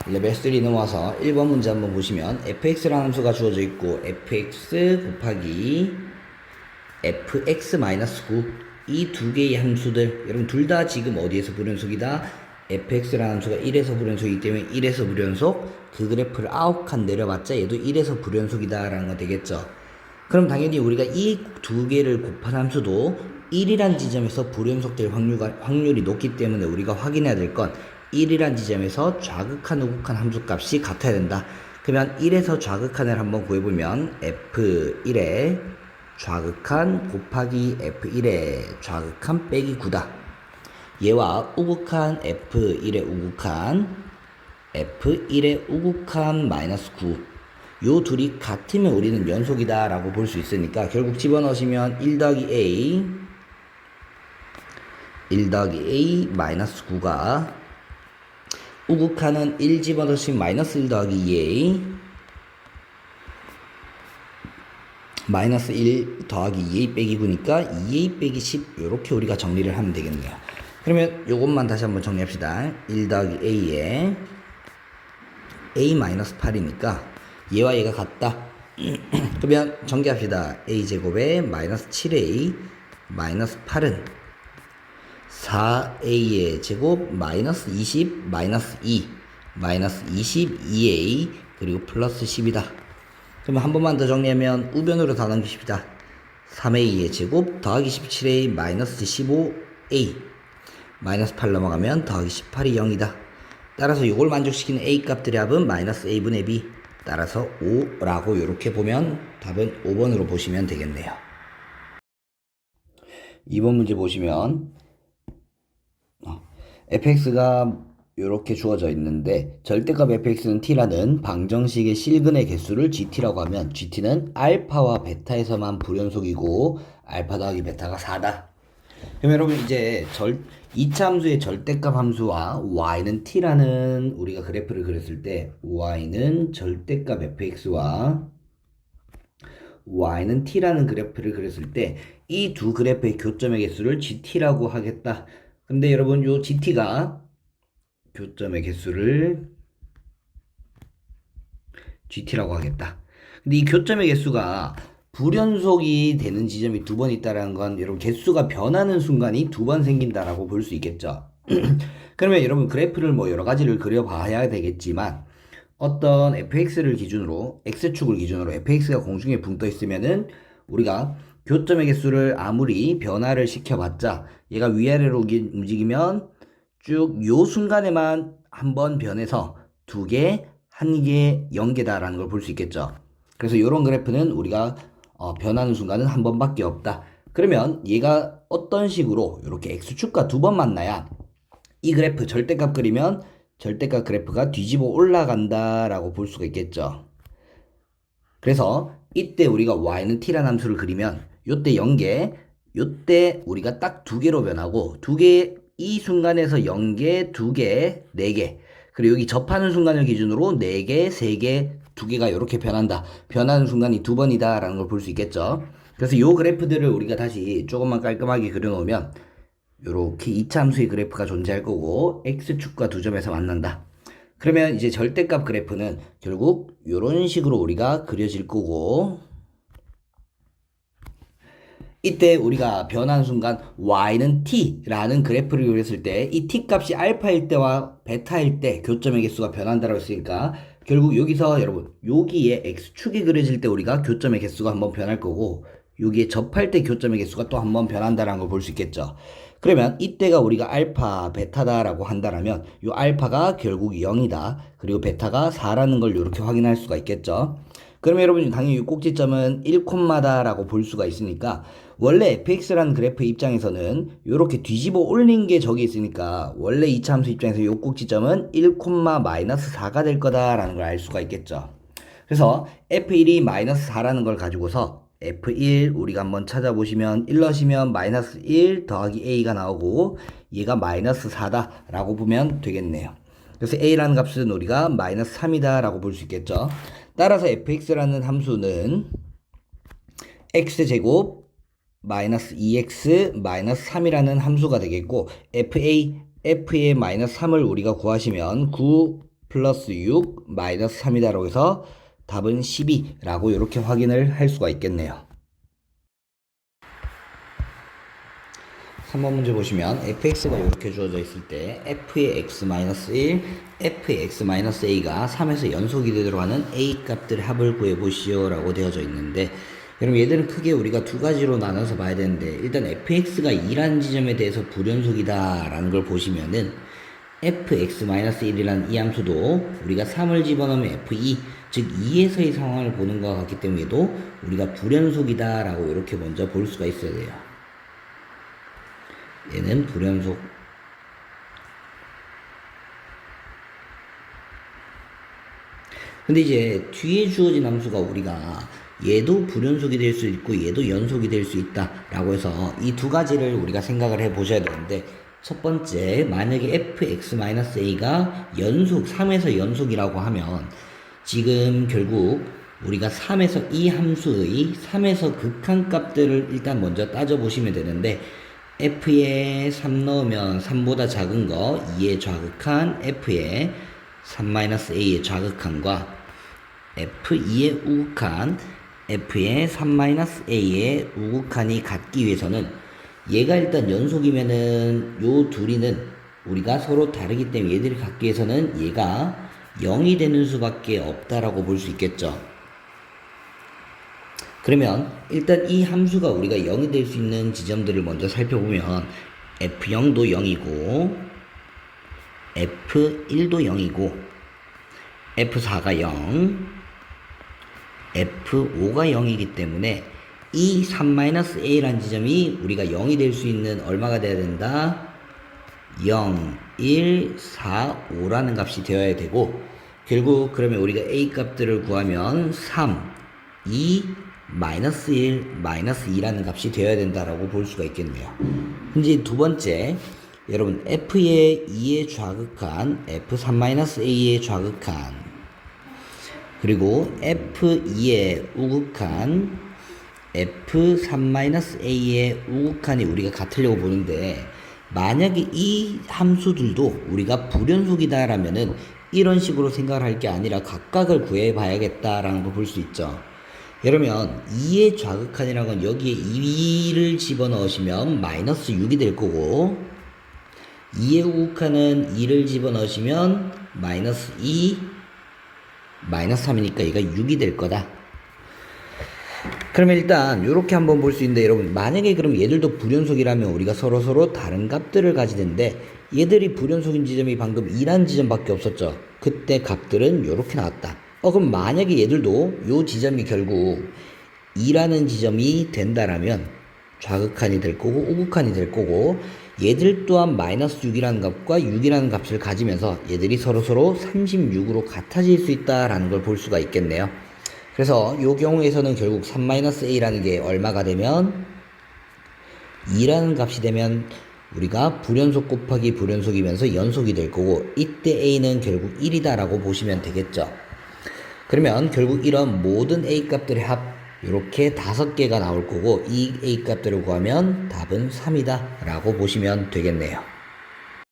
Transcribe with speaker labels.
Speaker 1: 레벨 3 넘어와서 1번 문제 한번 보시면 fx라는 함수가 주어져 있고 fx 곱하기 fx-9 이 두 개의 함수들, 여러분 둘 다 지금 어디에서 불연속이다? fx라는 함수가 1에서 불연속이기 때문에 1에서 불연속, 그 그래프를 9칸 내려봤자 얘도 1에서 불연속이다 라는 거 되겠죠. 그럼 당연히 우리가 이 두 개를 곱한 함수도 1이란 지점에서 불연속될 확률이 높기 때문에 우리가 확인해야 될 건 1이란 지점에서 좌극한 우극한 함수값이 같아야 된다. 그러면 1에서 좌극한을 한번 구해보면 f1의 좌극한 곱하기 f1의 좌극한 빼기 9다. 얘와 우극한 f1의 우극한 f1의 우극한 마이너스 9, 요 둘이 같으면 우리는 연속이다 라고 볼 수 있으니까 결국 집어넣으시면 1 더하기 a 마이너스 9가 우극한은 1 집어넣으시면 마이너스 1 더하기 2a 마이너스 1 더하기 2a 빼기 9니까 2a 빼기 10 요렇게 우리가 정리를 하면 되겠네요. 그러면 요것만 다시 한번 정리합시다. 1 더하기 a에 a 마이너스 8이니까 얘와 얘가 같다. 그러면 전개합시다. a제곱에 마이너스 7a 마이너스 8은 4a의 제곱 마이너스 20 마이너스 2 마이너스 22a 그리고 플러스 10이다. 그러면 한 번만 더 정리하면 우변으로 다 넘기십시다. 3a의 제곱 더하기 17a 마이너스 15a 마이너스 8 넘어가면 더하기 18이 0이다. 따라서 이걸 만족시키는 a 값들의 합은 마이너스 a분의 b, 따라서 5라고 이렇게 보면 답은 5번으로 보시면 되겠네요. 2번 문제 보시면 fx가 이렇게 주어져 있는데 절대값 fx는 t라는 방정식의 실근의 개수를 gt라고 하면 gt는 알파와 베타에서만 불연속이고 알파 더하기 베타가 4다. 그럼 여러분 이제 이차 함수의 절대값 함수와 y는 t라는 우리가 그래프를 그렸을 때 y는 절대값 fx와 y는 t라는 그래프를 그렸을 때 이 두 그래프의 교점의 개수를 gt라고 하겠다. 근데 여러분 요 gt가 교점의 개수를 gt라고 하겠다. 근데 이 교점의 개수가 불연속이 되는 지점이 두 번 있다는 건 여러분 개수가 변하는 순간이 두 번 생긴다라고 볼 수 있겠죠. 그러면 여러분 그래프를 뭐 여러 가지를 그려봐야 되겠지만 어떤 fx를 기준으로 x축을 기준으로 fx가 공중에 붕 떠 있으면은 우리가 교점의 개수를 아무리 변화를 시켜봤자 얘가 위아래로 움직이면 쭉 요 순간에만 한 번 변해서 두 개, 한 개, 0개다라는 걸 볼 수 있겠죠. 그래서 이런 그래프는 우리가 변하는 순간은 한 번밖에 없다. 그러면 얘가 어떤 식으로 이렇게 x축과 두 번 만나야 이 그래프 절대값 그리면 절대값 그래프가 뒤집어 올라간다라고 볼 수가 있겠죠. 그래서 이때 우리가 y는 t라는 함수를 그리면 요때 0개, 요때 우리가 딱 두 개로 변하고 두 개, 이 순간에서 0개, 2개, 4개, 그리고 여기 접하는 순간을 기준으로 4개, 3개, 2개가 이렇게 변한다. 변하는 순간이 두 번이다 라는 걸 볼 수 있겠죠. 그래서 요 그래프들을 우리가 다시 조금만 깔끔하게 그려놓으면 요렇게 2차 함수의 그래프가 존재할 거고 x축과 두 점에서 만난다. 그러면 이제 절대값 그래프는 결국 요런 식으로 우리가 그려질 거고 이때 우리가 변하는 순간 y는 t라는 그래프를 그렸을 때 이 t 값이 알파일 때와 베타일 때 교점의 개수가 변한다고 했으니까 결국 여기서 여러분 여기에 x축이 그려질 때 우리가 교점의 개수가 한번 변할 거고 여기에 접할 때 교점의 개수가 또 한번 변한다는 걸 볼 수 있겠죠. 그러면 이때가 우리가 알파 베타다라고 한다면 이 알파가 결국 0이다. 그리고 베타가 4라는 걸 이렇게 확인할 수가 있겠죠. 그러면 여러분 당연히 이 꼭지점은 1콤마다라고 볼 수가 있으니까 원래 fx라는 그래프 입장에서는 이렇게 뒤집어 올린 게 저기 있으니까 원래 이차 함수 입장에서 이 꼭지점은 1,-4가 될 거다라는 걸 알 수가 있겠죠. 그래서 f1이 마이너스 4라는 걸 가지고서 f1 우리가 한번 찾아보시면 1 넣으시면 마이너스 1 더하기 a가 나오고 얘가 마이너스 4다 라고 보면 되겠네요. 그래서 a라는 값은 우리가 마이너스 3이다 라고 볼 수 있겠죠. 따라서 fx라는 함수는 x제곱 마이너스 2x 마이너스 3이라는 함수가 되겠고 f의 마이너스 3을 우리가 구하시면 9 플러스 6 마이너스 3이다라고 해서 답은 12라고 이렇게 확인을 할 수가 있겠네요. 3번 문제 보시면 fx가 이렇게 주어져 있을 때 f의 x-1, f의 x-a가 3에서 연속이 되도록 하는 a 값들의 합을 구해보시오 라고 되어져 있는데, 여러분 얘들은 크게 우리가 두 가지로 나눠서 봐야 되는데, 일단 fx가 2라는 지점에 대해서 불연속이다 라는 걸 보시면은 fx-1이라는 이 함수도 우리가 3을 집어넣으면 f2, 즉 2에서의 상황을 보는 것과 같기 때문에도 우리가 불연속이다 라고 이렇게 먼저 볼 수가 있어야 돼요. 얘는 불연속. 근데 이제 뒤에 주어진 함수가 우리가 얘도 불연속이 될 수 있고 얘도 연속이 될 수 있다 라고 해서 이 두 가지를 우리가 생각을 해 보셔야 되는데, 첫 번째, 만약에 fx-a가 연속 3에서 연속이라고 하면 지금 결국 우리가 3에서 이 함수의 3에서 극한값들을 일단 먼저 따져보시면 되는데, f에 3 넣으면 3보다 작은 거 2의 좌극한, f에 3-a의 좌극한과 f2의 우극한, f에 3-a의 우극한이 같기 위해서는 얘가 일단 연속이면은 요 둘이는 우리가 서로 다르기 때문에 얘들이 같기 위해서는 얘가 0이 되는 수밖에 없다라고 볼 수 있겠죠. 그러면 일단 이 함수가 우리가 0이 될 수 있는 지점들을 먼저 살펴보면 f0도 0이고 f1도 0이고 f4가 0, f5가 0이기 때문에 이 3-a라는 지점이 우리가 0이 될 수 있는 얼마가 돼야 된다? 0, 1, 4, 5라는 값이 되어야 되고, 결국 그러면 우리가 a 값들을 구하면 3, 2, 마이너스 1, 마이너스 2라는 값이 되어야 된다라고 볼 수가 있겠네요. 이제 두 번째, 여러분 f의 2의 좌극한, f3-a의 좌극한, 그리고 f2의 우극한, f3-a의 우극한이 우리가 같으려고 보는데, 만약에 이 함수들도 우리가 불연속이다 라면은 이런 식으로 생각을 할 게 아니라 각각을 구해 봐야겠다라는 걸 볼 수 있죠. 그러면 2의 좌극한이라는 건 여기에 2를 집어넣으시면 마이너스 6이 될 거고, 2의 우극한은 2를 집어넣으시면 마이너스 2, 마이너스 3이니까 얘가 6이 될 거다. 그러면 일단 이렇게 한번 볼 수 있는데, 여러분 만약에 그럼 얘들도 불연속이라면 우리가 서로 다른 값들을 가지는데, 얘들이 불연속인 지점이 방금 2라는 지점밖에 없었죠. 그때 값들은 이렇게 나왔다. 그럼 만약에 얘들도 요 지점이 결국 2라는 지점이 된다라면 좌극한이 될 거고 우극한이 될 거고, 얘들 또한 마이너스 6이라는 값과 6이라는 값을 가지면서 얘들이 서로 36으로 같아질 수 있다라는 걸 볼 수가 있겠네요. 그래서 이 경우에서는 결국 3-a라는 게 얼마가 되면 2라는 값이 되면 우리가 불연속 곱하기 불연속이면서 연속이 될 거고, 이때 a는 결국 1이다 라고 보시면 되겠죠. 그러면 결국 이런 모든 a 값들의 합 이렇게 5개가 나올 거고, 이 a 값들을 구하면 답은 3이다 라고 보시면 되겠네요.